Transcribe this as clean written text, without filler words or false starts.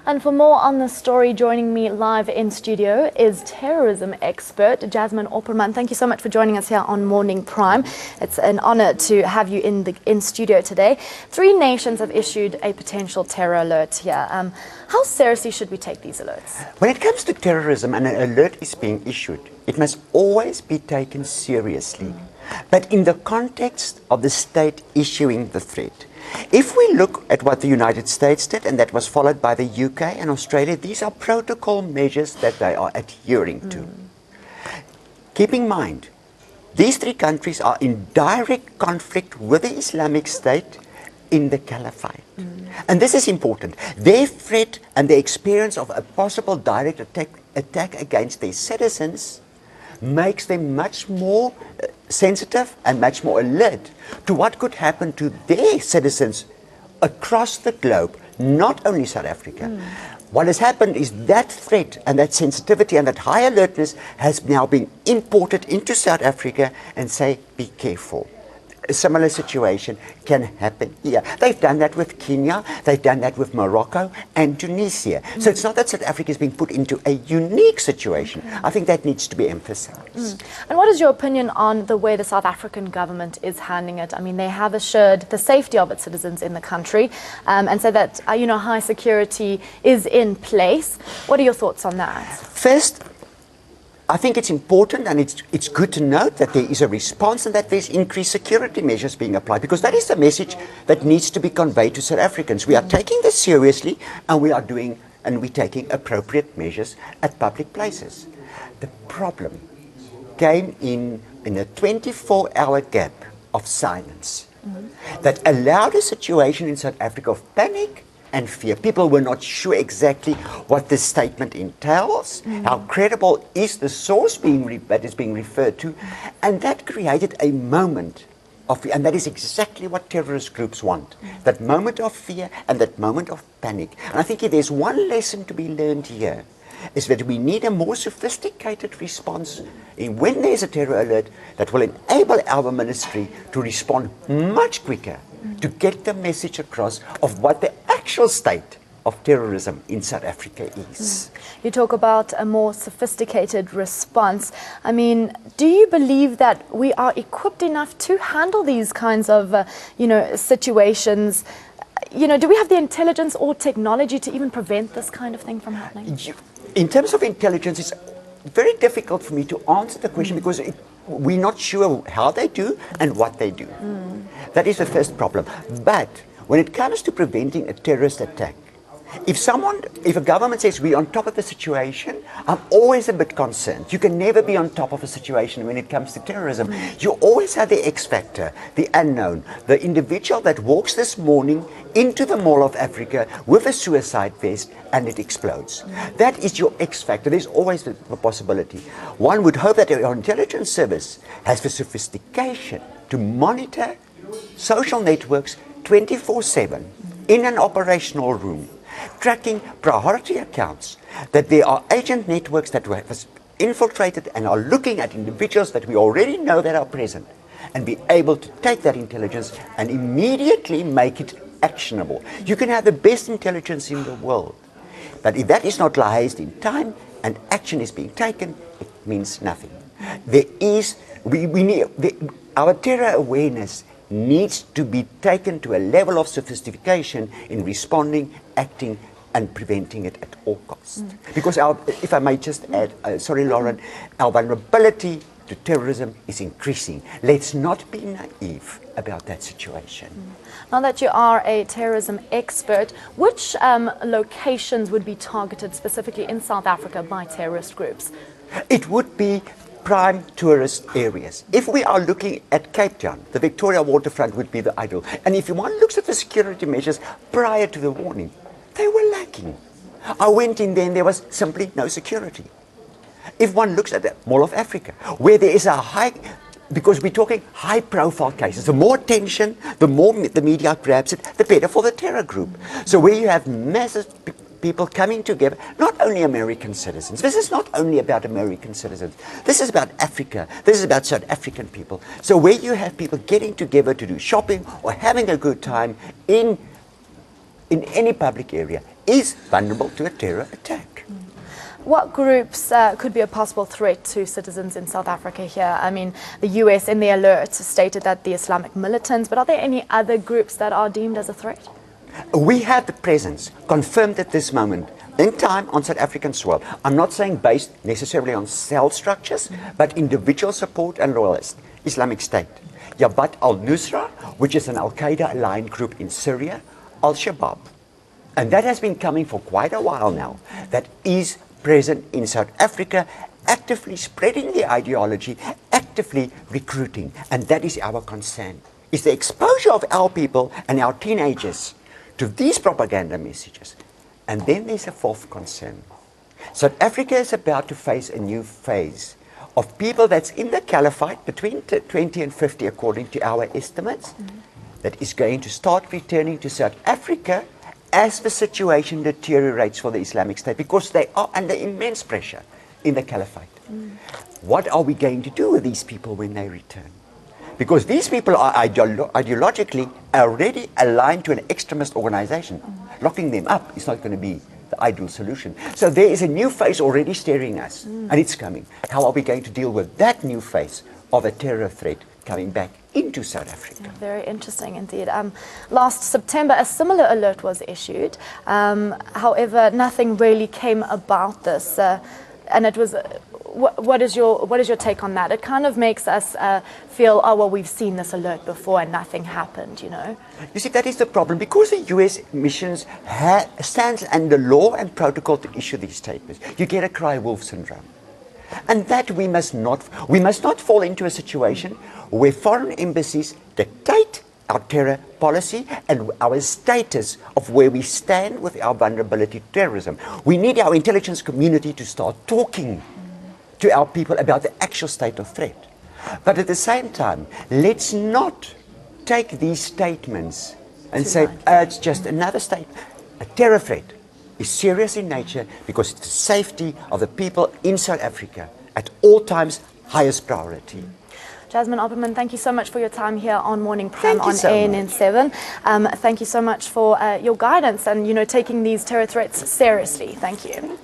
And for more on the story, joining me live in studio is terrorism expert Jesmine Opperman. Thank you so much for joining us here on Morning Prime. It's an honor to have you in studio today. 3 nations have issued a potential terror alert here. How seriously should we take these alerts? When it comes to terrorism and an alert is being issued, it must always be taken seriously, but in the context of the state issuing the threat. If we look at what the United States did, and that was followed by the UK and Australia, these are protocol measures that they are adhering to. Keep in mind, these 3 countries are in direct conflict with the Islamic State in the Caliphate. And this is important. Their threat and the experience of a possible direct attack against their citizens makes them much more sensitive and much more alert to what could happen to their citizens across the globe, not only South Africa. What has happened is that threat and that sensitivity and that high alertness has now been imported into South Africa and say, be careful. A similar situation can happen here. They've done that with Kenya, they've done that with Morocco and Tunisia. So it's not that South Africa is being put into a unique situation. I think that needs to be emphasized. And what is your opinion on the way the South African government is handling it? I mean, they have assured the safety of its citizens in the country and said that, high security is in place. What are your thoughts on that? First, I think it's important and it's good to note that there is a response and that there's increased security measures being applied, because that is the message that needs to be conveyed to South Africans. We are taking this seriously and we're taking appropriate measures at public places. The problem came in a 24-hour gap of silence that allowed a situation in South Africa of panic and fear. People were not sure exactly what this statement entails, how credible is the source that is being referred to, and that created a moment of fear, and that is exactly what terrorist groups want, that moment of fear and that moment of panic. And I think if there's one lesson to be learned here, is that we need a more sophisticated response when there's a terror alert that will enable our ministry to respond much quicker to get the message across of what the actual state of terrorism in South Africa is. You talk about a more sophisticated response. I mean, do you believe that we are equipped enough to handle these kinds of, situations? Do we have the intelligence or technology to even prevent this kind of thing from happening? In terms of intelligence, it's very difficult for me to answer the question because we're not sure how they do and what they do. That is the first problem. But when it comes to preventing a terrorist attack, if a government says we're on top of the situation, I'm always a bit concerned. You can never be on top of a situation when it comes to terrorism. You always have the X factor, the unknown, the individual that walks this morning into the Mall of Africa with a suicide vest and it explodes. That is your X factor. There's always the possibility. One would hope that our intelligence service has the sophistication to monitor social networks 24/7 in an operational room, tracking priority accounts, that there are agent networks that have infiltrated and are looking at individuals that we already know that are present, and be able to take that intelligence and immediately make it actionable. You can have the best intelligence in the world, but if that is not liaised in time and action is being taken, it means nothing. Our terror awareness needs to be taken to a level of sophistication in responding, acting, and preventing it at all costs. Because if I may just add, sorry Lauren, our vulnerability to terrorism is increasing. Let's not be naive about that situation. Now that you are a terrorism expert, which locations would be targeted specifically in South Africa by terrorist groups? It would be prime tourist areas. If we are looking at Cape Town, the Victoria waterfront would be the ideal. And if one looks at the security measures prior to the warning, they were lacking. I went in there and there was simply no security. If one looks at the Mall of Africa, where there is a high, because we're talking high profile cases, the more attention, the more the media grabs it, the better for the terror group. So where you have massive people coming together, not only American citizens. This is not only about American citizens. This is about Africa. This is about South African people. So where you have people getting together to do shopping or having a good time in any public area, is vulnerable to a terror attack. What groups could be a possible threat to citizens in South Africa here? I mean, the US in the alert stated that the Islamic militants, but are there any other groups that are deemed as a threat? We have the presence confirmed at this moment in time on South African soil. I'm not saying based necessarily on cell structures, but individual support and loyalists. Islamic State, Jabhat al-Nusra, which is an Al-Qaeda aligned group in Syria, Al-Shabaab. And that has been coming for quite a while now. That is present in South Africa, actively spreading the ideology, actively recruiting. And that is our concern, is the exposure of our people and our teenagers to these propaganda messages. And then there's a fourth concern. South Africa is about to face a new phase of people that's in the caliphate, between 20 and 50 according to our estimates, that is going to start returning to South Africa as the situation deteriorates for the Islamic State, because they are under immense pressure in the caliphate. What are we going to do with these people when they return? Because these people are ideologically already aligned to an extremist organization. Locking them up is not going to be the ideal solution. So there is a new phase already staring us, and it's coming. How are we going to deal with that new phase of a terror threat coming back into South Africa? Very interesting indeed. Last September, a similar alert was issued. However, nothing really came about this, and it was. What is your take on that? It kind of makes us feel, oh well, we've seen this alert before and nothing happened, you know. You see, that is the problem, because the U.S. missions stands under law and protocol to issue these statements. You get a cry wolf syndrome, and that we must not fall into a situation where foreign embassies dictate our terror policy and our status of where we stand with our vulnerability to terrorism. We need our intelligence community to start talking to our people about the actual state of threat. But at the same time, let's not take these statements and say, it's just another statement. A terror threat is serious in nature because it's the safety of the people in South Africa at all times highest priority. Jesmine Opperman, thank you so much for your time here on Morning Prime on so ANN7. Thank you so much for your guidance and, you know, taking these terror threats seriously. Thank you.